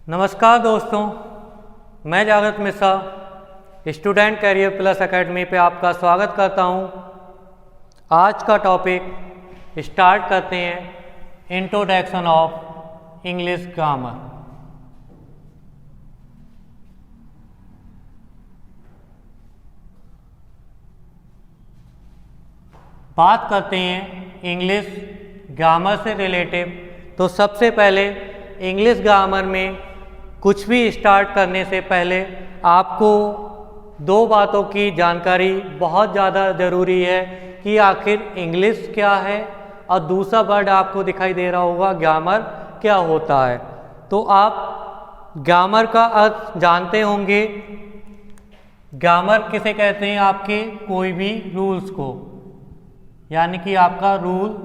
नमस्कार दोस्तों, मैं जागृत Mishra student career plus academy पे आपका स्वागत करता हूँ। आज का टॉपिक स्टार्ट करते हैं, इंट्रोडक्शन ऑफ इंग्लिश ग्रामर। बात करते हैं इंग्लिश ग्रामर से रिलेटिव। तो सबसे पहले इंग्लिश ग्रामर में कुछ भी स्टार्ट करने से पहले आपको दो बातों की जानकारी बहुत ज़्यादा ज़रूरी है कि आखिर इंग्लिश क्या है, और दूसरा वर्ड आपको दिखाई दे रहा होगा ग्रामर क्या होता है। तो आप ग्रामर का अर्थ जानते होंगे। ग्रामर किसे कहते हैं? आपके कोई भी रूल्स को, यानी कि आपका रूल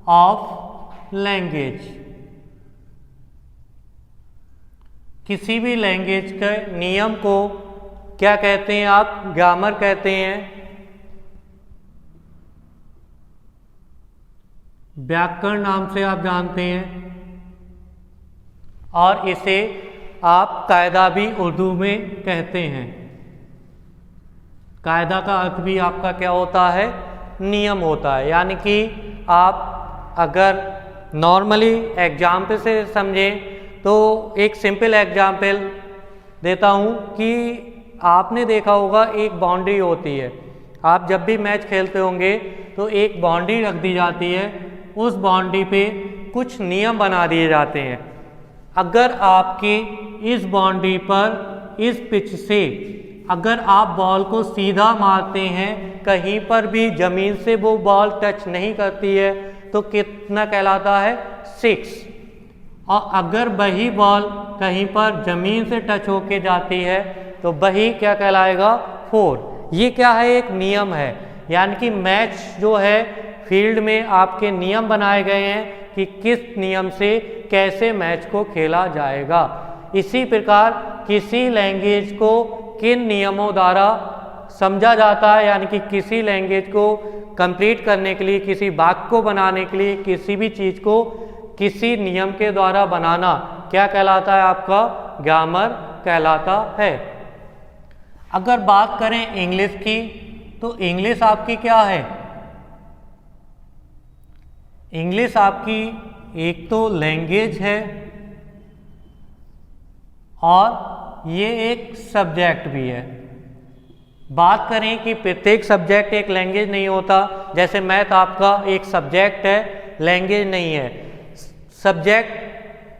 ऑफ लैंग्वेज, किसी भी लैंग्वेज के नियम को क्या कहते हैं? आप ग्रामर कहते हैं। व्याकरण नाम से आप जानते हैं, और इसे आप कायदा भी उर्दू में कहते हैं। कायदा का अर्थ भी आपका क्या होता है? नियम होता है। यानी कि आप अगर नॉर्मली एग्जाम्पल से समझें तो एक सिंपल एग्जाम्पल देता हूँ कि आपने देखा होगा एक बाउंड्री होती है। आप जब भी मैच खेलते होंगे तो एक बाउंड्री रख दी जाती है, उस बाउंड्री पे कुछ नियम बना दिए जाते हैं। अगर आपके इस बाउंड्री पर इस पिच से अगर आप बॉल को सीधा मारते हैं, कहीं पर भी ज़मीन से वो बॉल टच नहीं करती है, तो कितना कहलाता है? 6। और अगर वही बॉल कहीं पर ज़मीन से टच होके जाती है तो वही क्या कहलाएगा? 4। ये क्या है? एक नियम है। यानी कि मैच जो है फील्ड में आपके नियम बनाए गए हैं कि किस नियम से कैसे मैच को खेला जाएगा। इसी प्रकार किसी लैंग्वेज को किन नियमों द्वारा समझा जाता है, यानी कि किसी लैंग्वेज को कंप्लीट करने के लिए, किसी वाक्य को बनाने के लिए, किसी भी चीज़ को किसी नियम के द्वारा बनाना क्या कहलाता है? आपका ग्रामर कहलाता है। अगर बात करें इंग्लिश की, तो इंग्लिश आपकी क्या है? इंग्लिश आपकी एक तो लैंग्वेज है, और ये एक सब्जेक्ट भी है। बात करें कि प्रत्येक सब्जेक्ट एक लैंग्वेज नहीं होता। जैसे मैथ आपका एक सब्जेक्ट है, लैंग्वेज नहीं है। सब्जेक्ट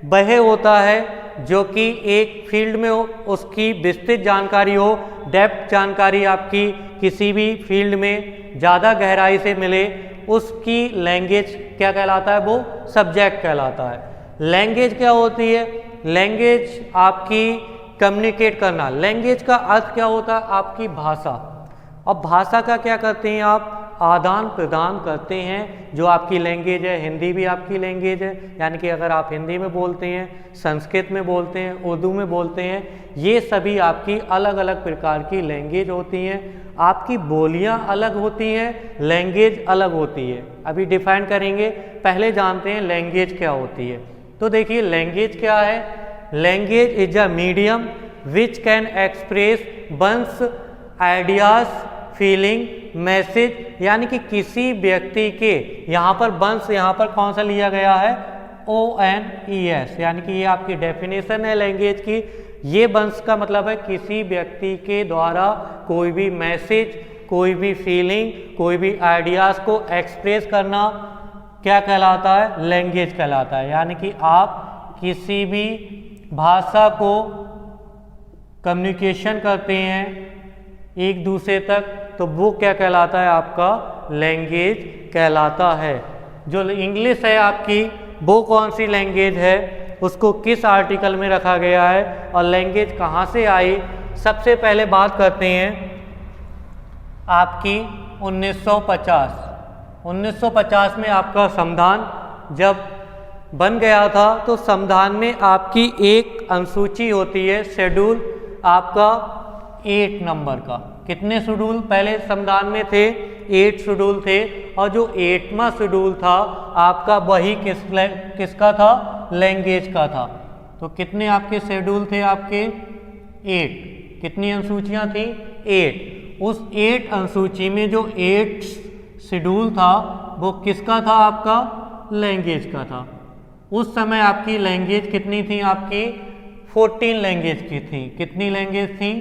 वह होता है जो कि एक फील्ड में हो, उसकी विस्तृत जानकारी हो, डेप्थ जानकारी आपकी किसी भी फील्ड में ज़्यादा गहराई से मिले, उसकी लैंग्वेज क्या कहलाता है? वो सब्जेक्ट कहलाता है। लैंग्वेज क्या होती है? लैंग्वेज आपकी कम्युनिकेट करना। लैंग्वेज का अर्थ क्या होता है? आपकी भाषा। और भाषा का क्या करते हैं आप? आदान प्रदान करते हैं। जो आपकी लैंग्वेज है, हिंदी भी आपकी लैंग्वेज है, यानी कि अगर आप हिंदी में बोलते हैं, संस्कृत में बोलते हैं, उर्दू में बोलते हैं, ये सभी आपकी अलग अलग प्रकार की लैंग्वेज होती हैं। आपकी बोलियां अलग होती हैं, लैंग्वेज अलग होती है। अभी डिफाइन करेंगे, पहले जानते हैं लैंग्वेज क्या होती है। तो देखिए लैंग्वेज क्या है? Language is a medium which can express once ideas, feeling, message. यानी कि किसी व्यक्ति के, यहाँ पर वंश, यहाँ पर कौन सा लिया गया है? ONES, यानी कि ये आपकी डेफिनेशन है लैंग्वेज की। ये वंश का मतलब है किसी व्यक्ति के द्वारा कोई भी मैसेज, कोई भी फीलिंग, कोई भी आइडियाज़ को एक्सप्रेस करना क्या कहलाता है? लैंग्वेज कहलाता है। यानी कि आप किसी भी भाषा को कम्युनिकेशन करते हैं एक दूसरे तक, तो वो क्या कहलाता है? आपका लैंग्वेज कहलाता है। जो इंग्लिश है आपकी, वो कौन सी लैंग्वेज है? उसको किस आर्टिकल में रखा गया है, और लैंग्वेज कहाँ से आई? सबसे पहले बात करते हैं आपकी 1950 में आपका संविधान जब बन गया था, तो संविधान में आपकी एक अनुसूची होती है, शेड्यूल आपका 8 नंबर का। कितने शेड्यूल पहले संविधान में थे? 8 शेड्यूल थे। और जो 8वां शेड्यूल था आपका, वही किसका था? लैंग्वेज का था। तो कितने आपके शेड्यूल थे आपके 8। कितनी अनुसूचियां थी 8। उस 8 अनुसूची में जो 8 शेड्यूल था वो किसका था आपका लैंग्वेज का था। उस समय आपकी लैंग्वेज कितनी थी आपकी 14 लैंग्वेज की थी। कितनी लैंग्वेज थी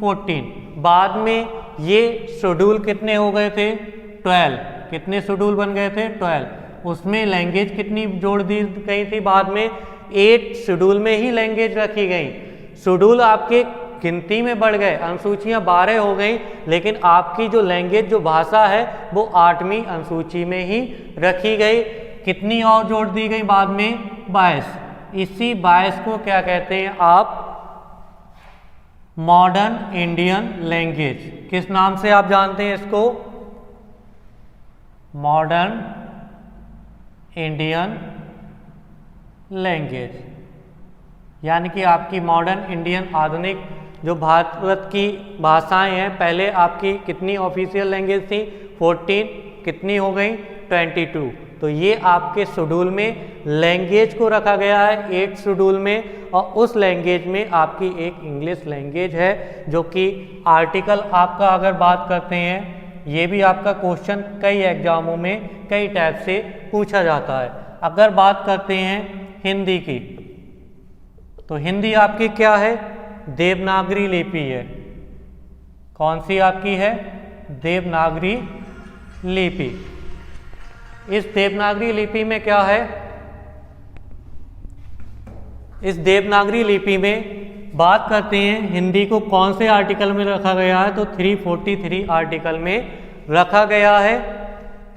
14। बाद में ये शेड्यूल कितने हो गए थे 12। कितने शेड्यूल बन गए थे 12। उसमें लैंग्वेज कितनी जोड़ दी गई थी बाद में 8 शेड्यूल में ही लैंग्वेज रखी गई। शेड्यूल आपके गिनती में बढ़ गए, अनुसूचियां 12 हो गई, लेकिन आपकी जो लैंग्वेज जो भाषा है वो 8वीं अनुसूची में ही रखी गई। कितनी और जोड़ दी गई बाद में 22। इसी 22 को क्या कहते हैं आप मॉडर्न इंडियन लैंग्वेज। किस नाम से आप जानते हैं इसको मॉडर्न इंडियन लैंग्वेज। यानी कि आपकी मॉडर्न इंडियन आधुनिक जो भारत की भाषाएं हैं, पहले आपकी कितनी ऑफिशियल लैंग्वेज थी 14, कितनी हो गई 22। तो ये आपके शेड्यूल में लैंग्वेज को रखा गया है 8 शेड्यूल में, और उस लैंग्वेज में आपकी एक इंग्लिश लैंग्वेज है जो कि आर्टिकल आपका अगर बात करते हैं, ये भी आपका क्वेश्चन कई एग्जामों में कई टाइप से पूछा जाता है। अगर बात करते हैं हिंदी की, तो हिंदी आपकी क्या है देवनागरी लिपि है। कौन सी आपकी है देवनागरी लिपि। इस देवनागरी लिपि में क्या है, इस देवनागरी लिपि में बात करते हैं हिंदी को कौन से आर्टिकल में रखा गया है, तो 343 आर्टिकल में रखा गया है।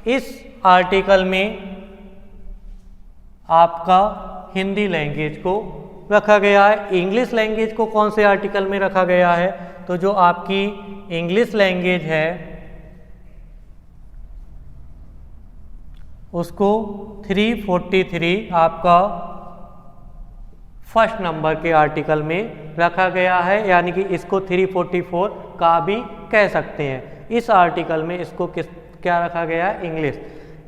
इस आर्टिकल में आपका हिंदी लैंग्वेज को रखा गया है। इंग्लिश लैंग्वेज को कौन से आर्टिकल में रखा गया है, तो जो आपकी इंग्लिश लैंग्वेज है उसको 343 आपका फर्स्ट नंबर के आर्टिकल में रखा गया है। यानी कि इसको 344 का भी कह सकते हैं। इस आर्टिकल में इसको क्या रखा गया है इंग्लिश।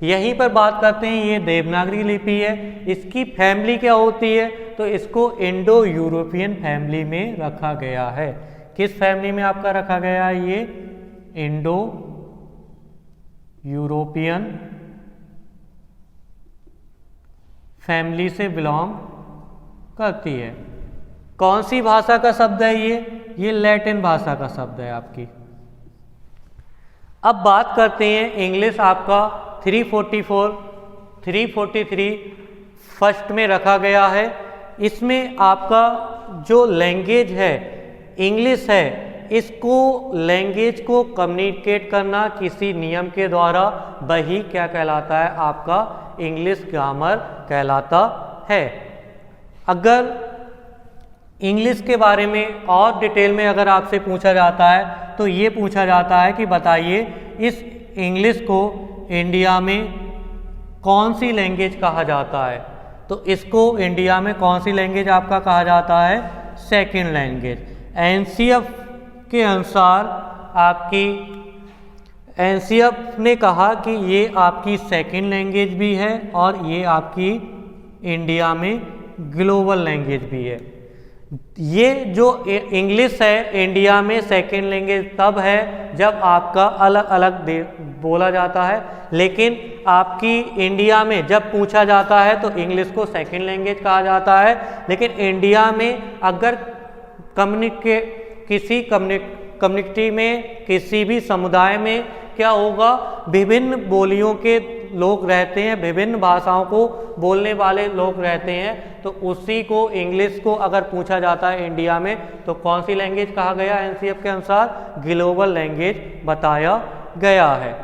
यहीं पर बात करते हैं ये देवनागरी लिपि है, इसकी फैमिली क्या होती है, तो इसको इंडो यूरोपियन फैमिली में रखा गया है। किस फैमिली में आपका रखा गया है, ये इंडो यूरोपियन फैमिली से बिलोंग करती है। कौन सी भाषा का शब्द है ये लैटिन भाषा का शब्द है आपकी। अब बात करते हैं इंग्लिश आपका 343 फर्स्ट में रखा गया है। इसमें आपका जो लैंग्वेज है इंग्लिश है, इसको लैंग्वेज को कम्युनिकेट करना किसी नियम के द्वारा, वही क्या कहलाता है आपका इंग्लिश ग्रामर कहलाता है। अगर इंग्लिश के बारे में और डिटेल में अगर आपसे पूछा जाता है तो ये पूछा जाता है कि बताइए इस इंग्लिश को इंडिया में कौन सी लैंग्वेज कहा जाता है, तो इसको इंडिया में कौन सी लैंग्वेज आपका कहा जाता है सेकंड लैंग्वेज। एनसीएफ के अनुसार आपकी एनसीएफ ने कहा कि ये आपकी सेकंड लैंग्वेज भी है और ये आपकी इंडिया में ग्लोबल लैंग्वेज भी है। ये जो इंग्लिश है इंडिया में सेकंड लैंग्वेज तब है जब आपका अलग अलग बोला जाता है, लेकिन आपकी इंडिया में जब पूछा जाता है तो इंग्लिश को सेकंड लैंग्वेज कहा जाता है। लेकिन इंडिया में अगर किसी कम्युनिटी में किसी भी समुदाय में क्या होगा, विभिन्न बोलियों के लोग रहते हैं, विभिन्न भाषाओं को बोलने वाले लोग रहते हैं, तो उसी को इंग्लिश को अगर पूछा जाता है इंडिया में तो कौन सी लैंग्वेज कहा गया एनसीएफ के अनुसार ग्लोबल लैंग्वेज बताया गया है।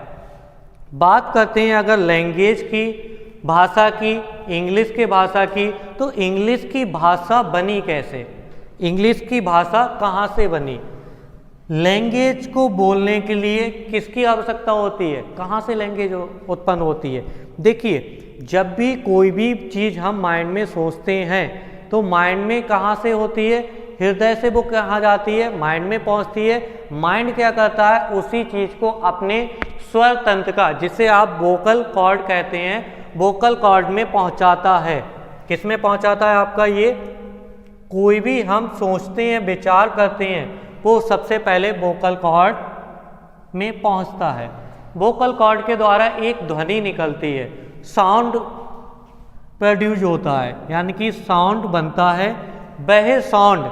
बात करते हैं अगर लैंग्वेज की भाषा की इंग्लिश के भाषा की, तो इंग्लिश की भाषा बनी कैसे, इंग्लिश की भाषा कहाँ से बनी। लैंग्वेज को बोलने के लिए किसकी आवश्यकता होती है, कहाँ से लैंग्वेज उत्पन्न होती है। देखिए जब भी कोई भी चीज़ हम माइंड में सोचते हैं तो माइंड में कहाँ से होती है, हृदय से वो कहाँ जाती है, माइंड में पहुँचती है। माइंड क्या करता है, उसी चीज़ को अपने स्वर तंत्र का, जिसे आप वोकल कॉर्ड कहते हैं, वोकल कॉर्ड में पहुँचाता है। किस में पहुँचाता है आपका ये कोई भी हम सोचते हैं, विचार करते हैं, वो सबसे पहले वोकल कॉर्ड में पहुंचता है। वोकल कॉर्ड के द्वारा एक ध्वनि निकलती है, साउंड प्रोड्यूस होता है, यानी कि साउंड बनता है। वह साउंड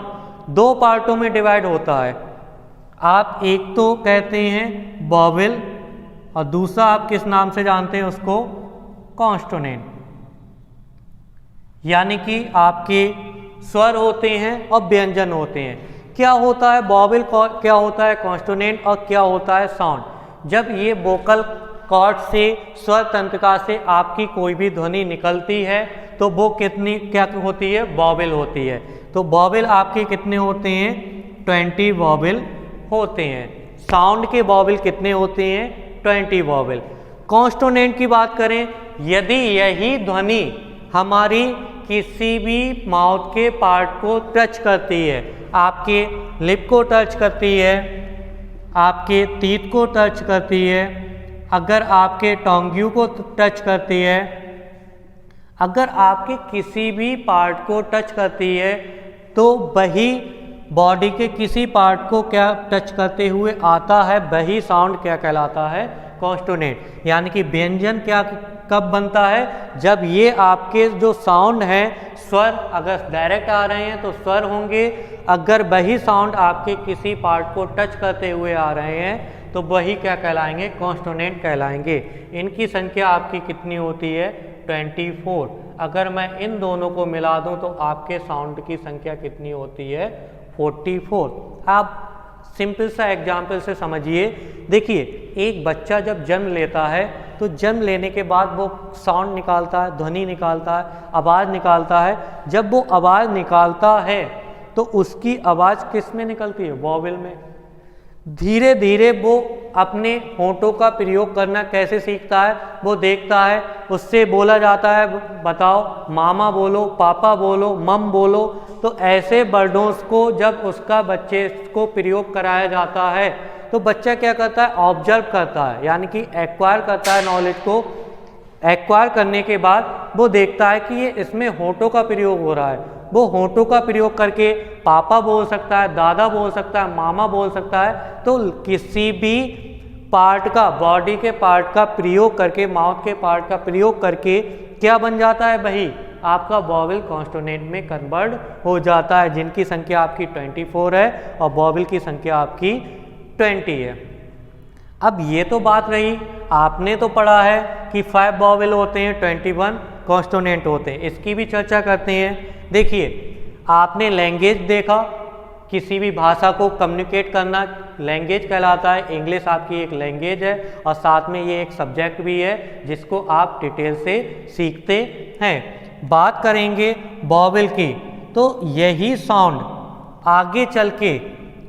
दो पार्टों में डिवाइड होता है। आप एक तो कहते हैं वॉवेल और दूसरा आप किस नाम से जानते हैं उसको, कॉन्सोनेंट। यानी कि आपके स्वर होते हैं और व्यंजन होते हैं। क्या होता है वॉवेल, क्या होता है कॉन्सोनेंट और क्या होता है साउंड। जब ये वोकल कॉर्ड से, स्वर तंत्रिका से आपकी कोई भी ध्वनि निकलती है तो वो कितनी क्या होती है, वॉवेल होती है। तो वॉवेल आपके कितने होते हैं, 20 वॉवेल होते हैं। साउंड के वॉवेल कितने होते हैं, 20 वॉवेल। कॉन्सोनेंट की बात करें, यदि यही ध्वनि हमारी किसी भी माउथ के पार्ट को टच करती है, आपके लिप को टच करती है, आपके टीथ को टच करती है, अगर आपके टोंग्यू को टच करती है, अगर आपके किसी भी पार्ट को टच करती है, तो वही बॉडी के किसी पार्ट को क्या टच करते हुए आता है, वही साउंड क्या कहलाता है, कॉन्सोनेंट। यानी कि व्यंजन क्या कब बनता है, जब ये आपके जो साउंड हैं, स्वर अगर डायरेक्ट आ रहे हैं तो स्वर होंगे, अगर वही साउंड आपके किसी पार्ट को टच करते हुए आ रहे हैं तो वही क्या कहलाएंगे, कॉन्सोनेंट कहलाएंगे। इनकी संख्या आपकी कितनी होती है, 24। अगर मैं इन दोनों को मिला दूं तो आपके साउंड की संख्या कितनी होती है, 44। आप सिंपल सा एग्जाम्पल से समझिए। देखिए, एक बच्चा जब जन्म लेता है तो जन्म लेने के बाद वो साउंड निकालता है, ध्वनि निकालता है, आवाज़ निकालता है। जब वो आवाज़ निकालता है तो उसकी आवाज़ किस में निकलती है, वॉवेल में। धीरे धीरे वो अपने होंठों का प्रयोग करना कैसे सीखता है, वो देखता है, उससे बोला जाता है बताओ मामा बोलो, पापा बोलो, मम बोलो। तो ऐसे वर्डों को जब उसका बच्चे को प्रयोग कराया जाता है तो बच्चा क्या करता है, ऑब्जर्व करता है, यानी कि एक्वायर करता है नॉलेज को। एक्वायर करने के बाद वो देखता है कि ये इसमें होंठों का प्रयोग हो रहा है। वो होंठों का प्रयोग करके पापा बोल सकता है, दादा बोल सकता है, मामा बोल सकता है। तो किसी भी पार्ट का, बॉडी के पार्ट का प्रयोग करके, माउथ के पार्ट का प्रयोग करके क्या बन जाता है, वही आपका वॉवेल कॉन्सोनेंट में कन्वर्ट हो जाता है, जिनकी संख्या आपकी 24 है और वॉवेल की संख्या आपकी 20 है। अब ये तो बात रही, आपने तो पढ़ा है कि 5 वॉवेल होते हैं, 21 कॉन्सोनेंट होते हैं। इसकी भी चर्चा करते हैं। देखिए, आपने लैंग्वेज देखा, किसी भी भाषा को कम्युनिकेट करना लैंग्वेज कहलाता है। इंग्लिश आपकी एक लैंग्वेज है और साथ में ये एक सब्जेक्ट भी है जिसको आप डिटेल से सीखते हैं। बात करेंगे वॉवेल की, तो यही साउंड आगे चल के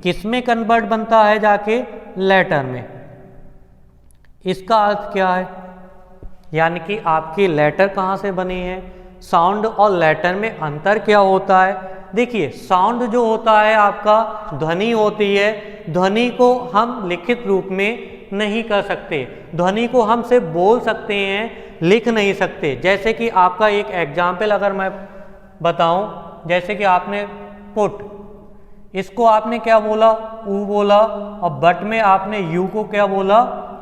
किस में कन्वर्ट बनता है, जाके लेटर में। इसका अर्थ क्या है, यानी कि आपके लेटर कहाँ से बने हैं, साउंड और लेटर में अंतर क्या होता है। देखिए, साउंड जो होता है आपका ध्वनि होती है। ध्वनि को हम लिखित रूप में नहीं कर सकते, ध्वनि को हम सिर्फ बोल सकते हैं, लिख नहीं सकते। जैसे कि आपका एक एग्जाम्पल अगर मैं बताऊं, जैसे कि आपने पुट, इसको आपने क्या बोला, ऊ बोला, और बट में आपने यू को क्या बोला,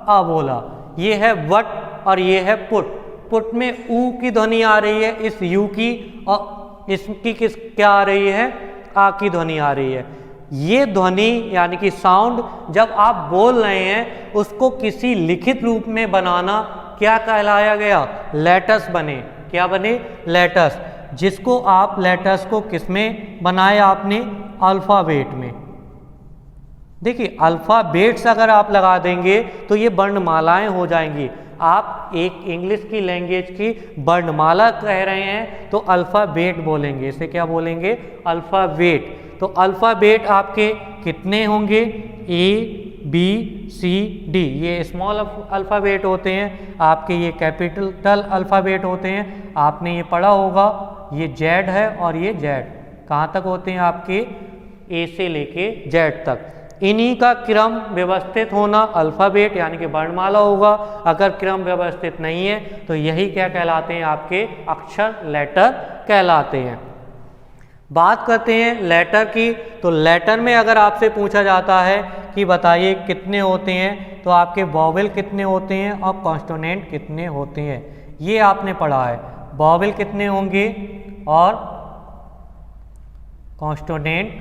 आ बोला। ये है वट और ये है पुट। पुट में ऊ की ध्वनि आ रही है इस यू की, और इसकी किस क्या आ रही है, आ की ध्वनि आ रही है। ये ध्वनि यानी कि साउंड जब आप बोल रहे हैं उसको किसी लिखित रूप में बनाना क्या कहलाया गया, लेटर्स बने। क्या बने, लेटर्स। जिसको आप लेटर्स को किस में बनाया आपने, अल्फ़ाबेट में। देखिए, अल्फ़ाबेट्स अगर आप लगा देंगे तो ये वर्णमालाएं हो जाएंगी। आप एक इंग्लिश की लैंग्वेज की वर्णमाला कह रहे हैं तो अल्फ़ाबेट बोलेंगे, इसे क्या बोलेंगे, अल्फ़ाबेट। तो अल्फ़ाबेट आपके कितने होंगे, ए बी सी डी, ये स्मॉल अल्फ़ाबेट होते हैं। आपके ये कैपिटल अल्फ़ाबेट होते हैं। आपने ये पढ़ा होगा, ये जेड है और ये जेड कहाँ तक होते हैं आपके, ए से लेके जेड तक। इन्हीं का क्रम व्यवस्थित होना अल्फ़ाबेट यानी कि वर्णमाला होगा। अगर क्रम व्यवस्थित नहीं है तो यही क्या कहलाते हैं, आपके अक्षर, लेटर कहलाते हैं। बात करते हैं लेटर की, तो लेटर में अगर आपसे पूछा जाता है कि बताइए कितने होते हैं, तो आपके वॉवेल कितने होते हैं और कॉन्सोनेंट कितने होते हैं, ये आपने पढ़ा है। वॉवेल कितने होंगे और कॉन्सोनेंट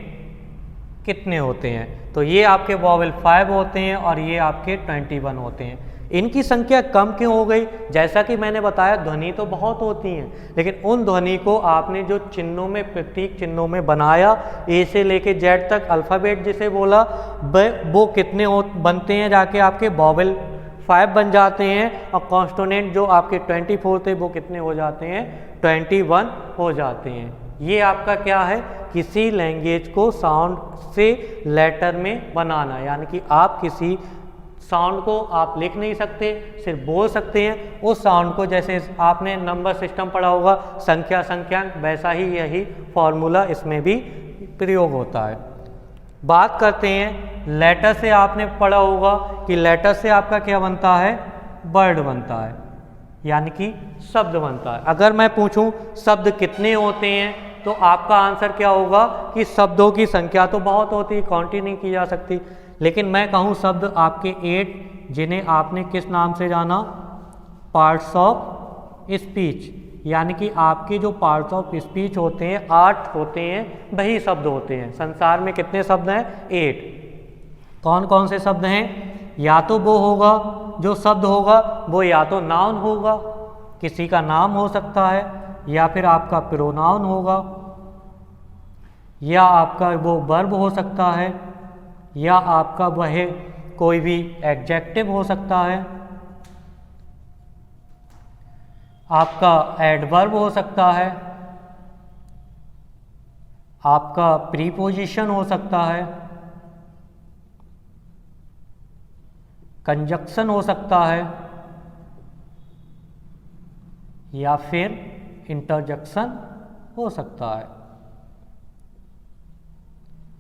कितने होते हैं, तो ये आपके वॉवेल 5 होते हैं और ये आपके 21 होते हैं। इनकी संख्या कम क्यों हो गई? जैसा कि मैंने बताया ध्वनि तो बहुत होती हैं, लेकिन उन ध्वनि को आपने जो चिन्हों में, प्रतीक चिन्हों में बनाया, ए से लेके जेड तक अल्फ़ाबेट जिसे बोला, वो कितने बनते हैं, जाके आपके वॉवेल 5 बन जाते हैं, और कॉन्सोनेंट जो आपके 24 थे वो कितने हो जाते हैं, 21 हो जाते हैं। ये आपका क्या है, किसी लैंग्वेज को साउंड से लेटर में बनाना, यानी कि आप किसी साउंड को आप लिख नहीं सकते, सिर्फ बोल सकते हैं। उस साउंड को, जैसे आपने नंबर सिस्टम पढ़ा होगा, संख्या संख्यांक, वैसा ही यही फॉर्मूला इसमें भी प्रयोग होता है। बात करते हैं लेटर से। आपने पढ़ा होगा कि लेटर से आपका क्या बनता है, वर्ड बनता है, यानी कि शब्द बनता है। अगर मैं पूछूं शब्द कितने होते हैं, तो आपका आंसर क्या होगा कि शब्दों की संख्या तो बहुत होती है, काउंट ही नहीं की जा सकती। लेकिन मैं कहूँ शब्द आपके 8, जिन्हें आपने किस नाम से जाना, पार्ट्स ऑफ स्पीच, यानी कि आपके जो पार्ट्स ऑफ स्पीच होते हैं 8 होते हैं, वही शब्द होते हैं। संसार में कितने शब्द हैं, 8। कौन कौन से शब्द हैं? या तो वो होगा, जो शब्द होगा वो या तो नाउन होगा, किसी का नाम हो सकता है, या फिर आपका प्रोनाउन होगा, या आपका वो वर्ब हो सकता है, या आपका वह कोई भी एडजेक्टिव हो सकता है, आपका एडवर्ब हो सकता है, आपका प्रीपोजिशन हो सकता है, कंजक्शन हो सकता है, या फिर इंटरजेक्शन हो सकता है।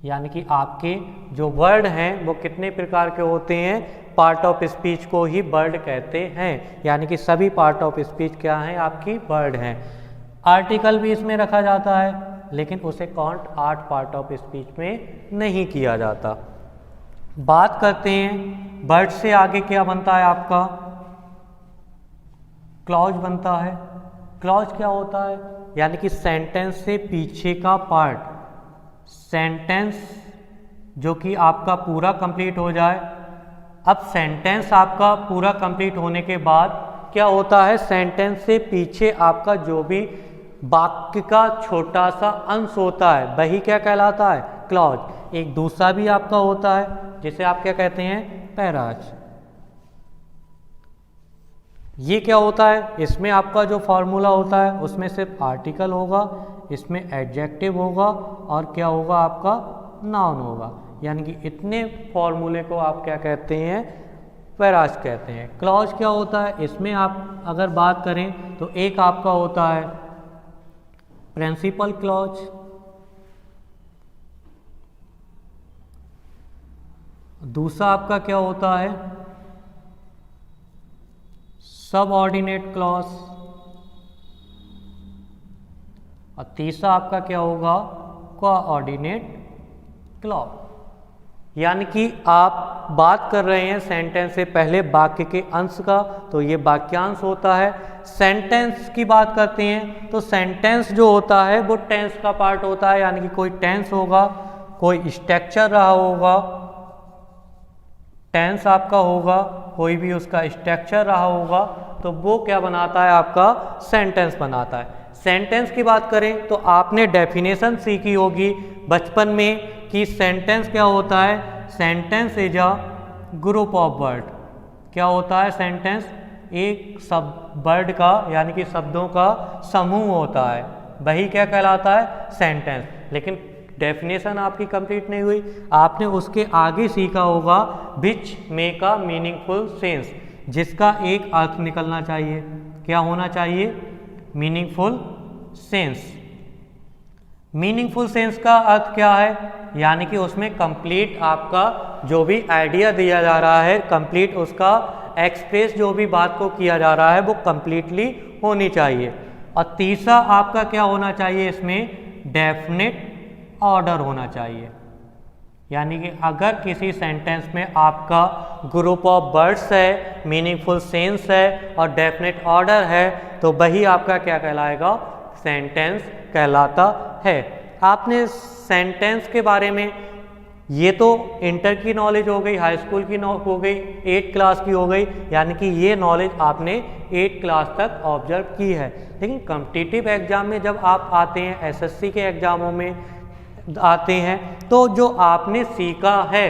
यानी कि आपके जो वर्ड हैं वो कितने प्रकार के होते हैं, पार्ट ऑफ स्पीच को ही वर्ड कहते हैं, यानी कि सभी पार्ट ऑफ स्पीच क्या हैं, आपकी वर्ड हैं। आर्टिकल भी इसमें रखा जाता है, लेकिन उसे काउंट 8 पार्ट ऑफ स्पीच में नहीं किया जाता। बात करते हैं वर्ड से आगे क्या बनता है, आपका क्लॉज बनता है। क्लॉज क्या होता है, यानी कि सेंटेंस से पीछे का पार्ट, सेंटेंस जो कि आपका पूरा कंप्लीट हो जाए। अब सेंटेंस आपका पूरा कंप्लीट होने के बाद क्या होता है, सेंटेंस से पीछे आपका जो भी वाक्य का छोटा सा अंश होता है वही क्या कहलाता है, क्लॉज। एक दूसरा भी आपका होता है जिसे आप क्या कहते हैं, पैराज। ये क्या होता है, इसमें आपका जो फॉर्मूला होता है उसमें सिर्फ आर्टिकल होगा, इसमें एडजेक्टिव होगा, और क्या होगा, आपका नाउन होगा। यानी कि इतने फॉर्मूले को आप क्या कहते हैं, पैराज कहते हैं। क्लॉज क्या होता है, इसमें आप अगर बात करें तो एक आपका होता है प्रिंसिपल क्लॉज, दूसरा आपका क्या होता है, सबऑर्डिनेट क्लॉज, और तीसरा आपका क्या होगा, कोऑर्डिनेट क्लॉज। यानी कि आप बात कर रहे हैं सेंटेंस से पहले वाक्य के अंश का, तो ये वाक्यांश होता है। सेंटेंस की बात करते हैं तो सेंटेंस जो होता है वो टेंस का पार्ट होता है, यानी कि कोई टेंस होगा, कोई स्ट्रक्चर रहा होगा, टेंस आपका होगा, कोई भी उसका स्ट्रक्चर रहा होगा, तो वो क्या बनाता है, आपका सेंटेंस बनाता है। सेंटेंस की बात करें तो आपने डेफिनेशन सीखी होगी बचपन में कि सेंटेंस क्या होता है, sentence is a group of word. क्या होता है सेंटेंस, एक सब वर्ड का यानी कि शब्दों का समूह होता है, वही क्या कहलाता है, सेंटेंस। लेकिन डेफिनेशन आपकी कंप्लीट नहीं हुई, आपने उसके आगे सीखा होगा which make a meaningful sense, जिसका एक अर्थ निकलना चाहिए। क्या होना चाहिए, मीनिंगफुल सेंस। मीनिंगफुल सेंस का अर्थ क्या है, यानी कि उसमें कंप्लीट आपका जो भी आइडिया दिया जा रहा है, कंप्लीट उसका एक्सप्रेस जो भी बात को किया जा रहा है वो कंप्लीटली होनी चाहिए। और तीसरा आपका क्या होना चाहिए, इसमें डेफिनेट ऑर्डर होना चाहिए। यानी कि अगर किसी सेंटेंस में आपका ग्रुप ऑफ वर्ड्स है, मीनिंगफुल सेंस है और डेफिनेट ऑर्डर है तो वही आपका क्या कहलाएगा, सेंटेंस कहलाता है। आपने सेंटेंस के बारे में, ये तो इंटर की नॉलेज हो गई, हाई स्कूल की हो गई, 8th क्लास की हो गई, यानी कि ये नॉलेज आपने 8th क्लास तक ऑब्जर्व की है। लेकिन कॉम्पिटिटिव एग्जाम में जब आप आते हैं, एसएससी के एग्जामों में आते हैं, तो जो आपने सीखा है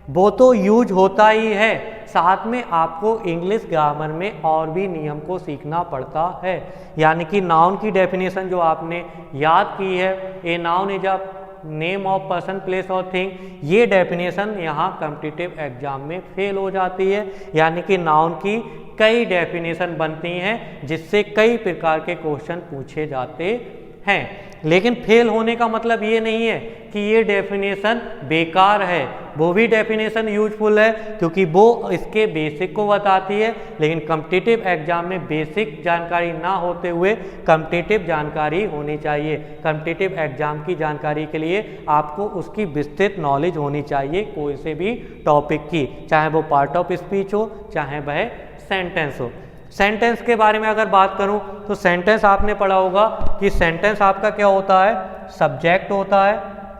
वो तो यूज होता ही है, साथ में आपको इंग्लिश ग्रामर में और भी नियम को सीखना पड़ता है। यानी कि नाउन की डेफिनेशन जो आपने याद की है, a noun is a name of person, place और थिंग, ये डेफिनेशन यहाँ कॉम्पिटिटिव एग्जाम में फेल हो जाती है। यानी कि नाउन की कई डेफिनेशन बनती हैं जिससे कई प्रकार के क्वेश्चन पूछे जाते हैं। लेकिन फेल होने का मतलब ये नहीं है कि ये डेफिनेशन बेकार है, वो भी डेफिनेशन यूजफुल है क्योंकि वो इसके बेसिक को बताती है। लेकिन कॉम्पिटिटिव एग्जाम में बेसिक जानकारी ना होते हुए कॉम्पिटिटिव जानकारी होनी चाहिए। कॉम्पिटिटिव एग्जाम की जानकारी के लिए आपको उसकी विस्तृत नॉलेज होनी चाहिए, कोई से भी टॉपिक की, चाहे वो पार्ट ऑफ स्पीच हो, चाहे वह सेंटेंस हो। सेंटेंस के बारे में अगर बात करूं तो सेंटेंस आपने पढ़ा होगा कि सेंटेंस आपका क्या होता है, सब्जेक्ट होता है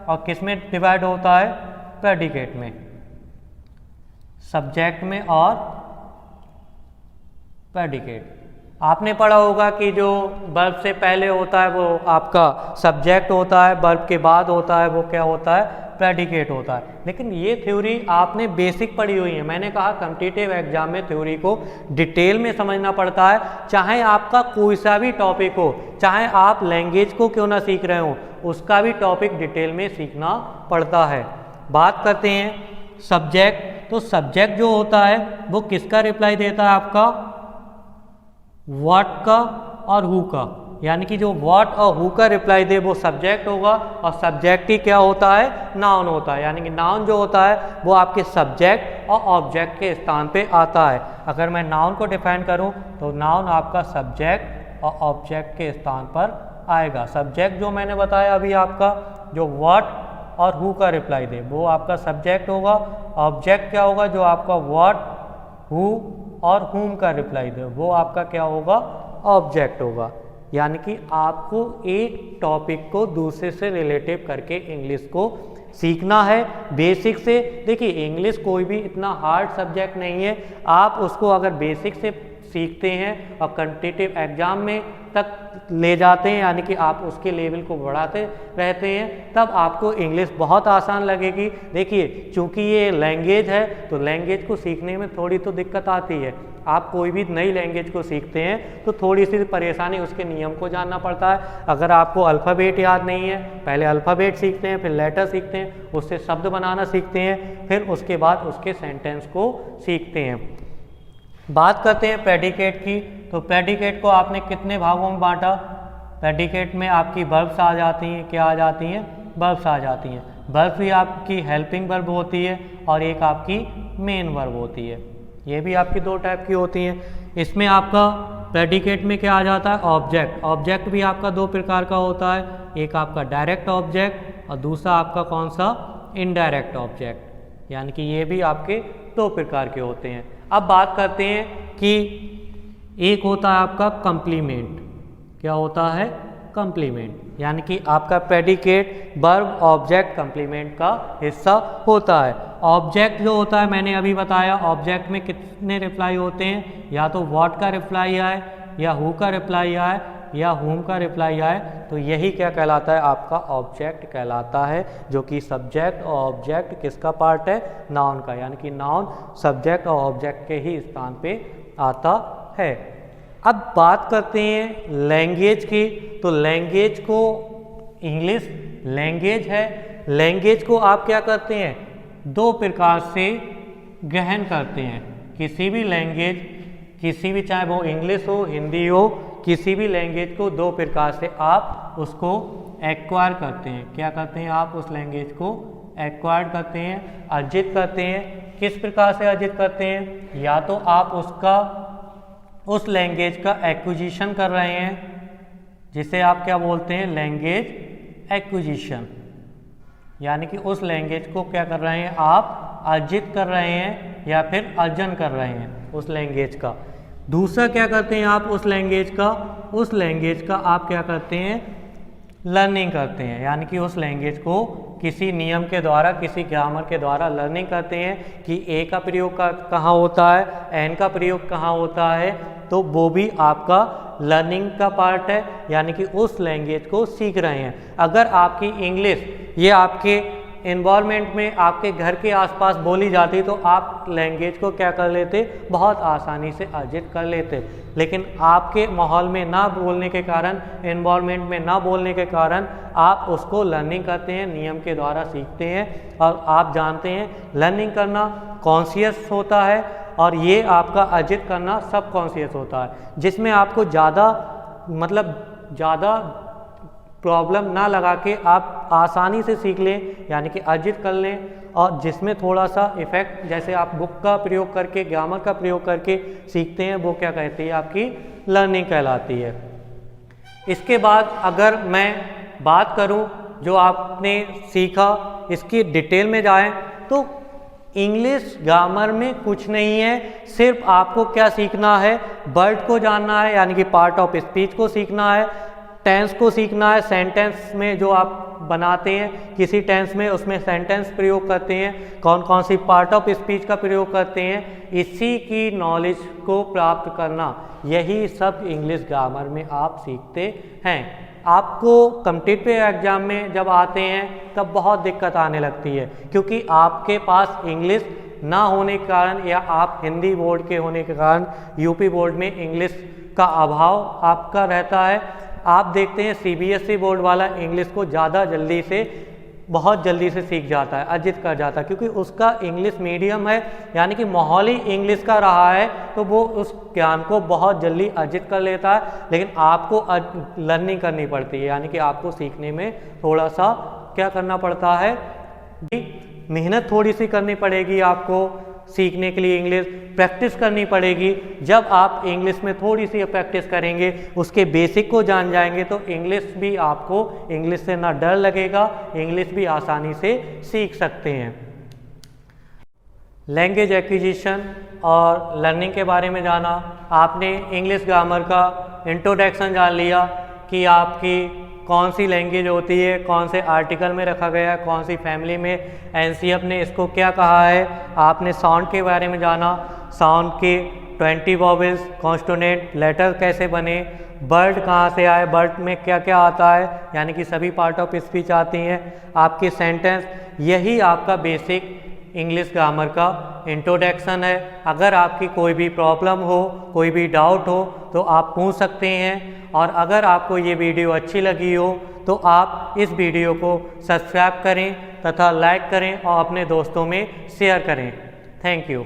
और किस में डिवाइड होता है, प्रेडिकेट में, सब्जेक्ट में और प्रेडिकेट। आपने पढ़ा होगा कि जो वर्ब से पहले होता है वो आपका सब्जेक्ट होता है, वर्ब के बाद होता है वो क्या होता है, प्रेडिकेट होता है। लेकिन ये थ्योरी आपने बेसिक पढ़ी हुई है। मैंने कहा कॉम्पिटिटिव एग्जाम में थ्योरी को डिटेल में समझना पड़ता है, चाहे आपका कोई सा भी टॉपिक हो, चाहे आप लैंग्वेज को क्यों ना सीख रहे हो, उसका भी टॉपिक डिटेल में सीखना पड़ता है। बात करते हैं सब्जेक्ट, तो सब्जेक्ट जो होता है वो किसका रिप्लाई देता है, आपका व्हाट का और हु का। यानी कि जो व्हाट और हु का रिप्लाई दे वो सब्जेक्ट होगा और सब्जेक्ट ही क्या होता है, नाउन होता है। यानी कि नाउन जो होता है वो आपके सब्जेक्ट और ऑब्जेक्ट के स्थान पे आता है। अगर मैं नाउन को डिफाइन करूं तो नाउन आपका सब्जेक्ट और ऑब्जेक्ट के स्थान पर आएगा। सब्जेक्ट जो मैंने बताया अभी आपका, जो व्हाट और हु का रिप्लाई दे वो आपका सब्जेक्ट होगा। ऑब्जेक्ट क्या होगा, जो आपका व्हाट, हु और हुम का रिप्लाई दे वो आपका क्या होगा, ऑब्जेक्ट होगा। यानी कि आपको एक टॉपिक को दूसरे से रिलेटिव करके इंग्लिश को सीखना है बेसिक से। देखिए इंग्लिश कोई भी इतना हार्ड सब्जेक्ट नहीं है, आप उसको अगर बेसिक से सीखते हैं और कॉम्पिटिटिव एग्जाम में तक ले जाते हैं, यानी कि आप उसके लेवल को बढ़ाते रहते हैं, तब आपको इंग्लिश बहुत आसान लगेगी। देखिए चूंकि ये लैंग्वेज है तो लैंग्वेज को सीखने में थोड़ी तो दिक्कत आती है। आप कोई भी नई लैंग्वेज को सीखते हैं तो थोड़ी सी परेशानी, उसके नियम को जानना पड़ता है। अगर आपको अल्फ़ाबेट याद नहीं है, पहले अल्फ़ाबेट सीखते हैं, फिर लेटर सीखते हैं, उससे शब्द बनाना सीखते हैं, फिर उसके बाद उसके सेंटेंस को सीखते हैं। बात करते हैं प्रेडिकेट की, तो प्रेडिकेट को आपने कितने भागों में बांटा। प्रेडिकेट में आपकी वर्ब्स आ जाती हैं, क्या आ जाती हैं, वर्ब्स आ जाती हैं। वर्ब भी आपकी हेल्पिंग वर्ब होती है और एक आपकी मेन वर्ब होती है। ये भी आपकी दो टाइप की होती हैं। इसमें आपका प्रेडिकेट में क्या आ जाता है, ऑब्जेक्ट। ऑब्जेक्ट भी आपका दो प्रकार का होता है, एक आपका डायरेक्ट ऑब्जेक्ट और दूसरा आपका कौन सा, इनडायरेक्ट ऑब्जेक्ट। यानी कि ये भी आपके दो प्रकार के होते हैं। अब बात करते हैं कि एक होता है आपका कंप्लीमेंट। क्या होता है, कंप्लीमेंट। यानी कि आपका प्रेडिकेट वर्ब ऑब्जेक्ट कंप्लीमेंट का हिस्सा होता है। ऑब्जेक्ट जो होता है मैंने अभी बताया, ऑब्जेक्ट में कितने रिप्लाई होते हैं, या तो व्हाट का रिप्लाई आए, या हु का रिप्लाई आए, या हुम का रिप्लाई आए, तो यही क्या कहलाता है, आपका ऑब्जेक्ट कहलाता है, जो कि सब्जेक्ट और ऑब्जेक्ट किसका पार्ट है, नाउन का। यानी कि नाउन सब्जेक्ट और ऑब्जेक्ट के ही स्थान पे आता है। अब बात करते हैं लैंग्वेज की, तो लैंग्वेज को, इंग्लिश लैंग्वेज है, लैंग्वेज को आप क्या करते हैं, दो प्रकार से गहन करते हैं। किसी भी लैंग्वेज, किसी भी, चाहे वो इंग्लिश हो, हिंदी हो, किसी भी लैंग्वेज को दो प्रकार से आप उसको एक्वायर करते हैं। क्या करते हैं, आप उस लैंग्वेज को एक्वायर करते हैं, अर्जित करते हैं। किस प्रकार से अर्जित करते हैं, या तो आप उसका, उस लैंग्वेज का एक्विजिशन कर रहे हैं, जिसे आप क्या बोलते हैं, लैंग्वेज एक्विजिशन, यानी कि उस लैंग्वेज को क्या कर रहे हैं आप, अर्जित कर रहे हैं या फिर अर्जन कर रहे हैं उस लैंग्वेज का। दूसरा क्या करते हैं आप उस लैंग्वेज का आप क्या करते हैं, लर्निंग करते हैं, यानी कि उस लैंग्वेज को किसी नियम के द्वारा, किसी ग्रामर के द्वारा लर्निंग करते हैं कि ए का प्रयोग कहाँ होता है, एन का प्रयोग कहाँ होता है, तो वो भी आपका लर्निंग का पार्ट है, यानी कि उस लैंग्वेज को सीख रहे हैं। अगर आपकी इंग्लिश ये आपके एनवायरनमेंट में, आपके घर के आसपास बोली जाती तो आप लैंग्वेज को क्या कर लेते, बहुत आसानी से अर्जित कर लेते। लेकिन आपके माहौल में ना बोलने के कारण, एनवायरनमेंट में ना बोलने के कारण आप उसको लर्निंग करते हैं, नियम के द्वारा सीखते हैं। और आप जानते हैं लर्निंग करना कॉन्शियस होता है और ये आपका अर्जित करना सब कॉन्शियस होता है, जिसमें आपको ज़्यादा प्रॉब्लम ना लगा के आप आसानी से सीख लें, यानी कि अर्जित कर लें। और जिसमें थोड़ा सा इफ़ेक्ट, जैसे आप बुक का प्रयोग करके, ग्रामर का प्रयोग करके सीखते हैं, वो क्या कहती है, आपकी लर्निंग कहलाती है। इसके बाद अगर मैं बात करूं जो आपने सीखा, इसकी डिटेल में जाएं तो इंग्लिश ग्रामर में कुछ नहीं है, सिर्फ आपको क्या सीखना है, वर्ड को जानना है, यानी कि पार्ट ऑफ स्पीच को सीखना है, टेंस को सीखना है, सेंटेंस में जो आप बनाते हैं किसी टेंस में, उसमें सेंटेंस प्रयोग करते हैं, कौन कौन सी पार्ट ऑफ स्पीच का प्रयोग करते हैं, इसी की नॉलेज को प्राप्त करना, यही सब इंग्लिश ग्रामर में आप सीखते हैं। आपको कॉम्पिटिटिव एग्जाम में जब आते हैं तब बहुत दिक्कत आने लगती है, क्योंकि आपके पास इंग्लिश ना होने के कारण, या आप हिंदी बोर्ड के होने के कारण यूपी बोर्ड में इंग्लिश का अभाव आपका रहता है। आप देखते हैं सीबीएसई बोर्ड वाला इंग्लिश को बहुत जल्दी से सीख जाता है, अर्जित कर जाता है, क्योंकि उसका इंग्लिश मीडियम है, यानी कि माहौल ही इंग्लिश का रहा है, तो वो उस ज्ञान को बहुत जल्दी अर्जित कर लेता है। लेकिन आपको लर्निंग करनी पड़ती है, यानी कि आपको सीखने में थोड़ा सा क्या करना पड़ता है, मेहनत थोड़ी सी करनी पड़ेगी। आपको सीखने के लिए इंग्लिश प्रैक्टिस करनी पड़ेगी। जब आप इंग्लिश में थोड़ी सी प्रैक्टिस करेंगे, उसके बेसिक को जान जाएंगे, तो इंग्लिश भी आपको, इंग्लिश से ना डर लगेगा, इंग्लिश भी आसानी से सीख सकते हैं। लैंग्वेज एक्विजिशन और लर्निंग के बारे में जाना, आपने इंग्लिश ग्रामर का इंट्रोडक्शन जान लिया कि आपकी कौन सी लैंग्वेज होती है, कौन से आर्टिकल में रखा गया है, कौन सी फैमिली में, एनसीएफ ने इसको क्या कहा है। आपने साउंड के बारे में जाना, साउंड के 20 वॉवेल्स, कॉन्सोनेंट, लेटर कैसे बने, वर्ड कहाँ से आए, वर्ड में क्या क्या आता है, यानी कि सभी पार्ट ऑफ स्पीच आती हैं, आपके सेंटेंस, यही आपका बेसिक इंग्लिश ग्रामर का इंट्रोडक्शन है। अगर आपकी कोई भी प्रॉब्लम हो, कोई भी डाउट हो, तो आप पूछ सकते हैं। और अगर आपको ये वीडियो अच्छी लगी हो तो आप इस वीडियो को सब्सक्राइब करें तथा लाइक करें और अपने दोस्तों में शेयर करें। Thank you.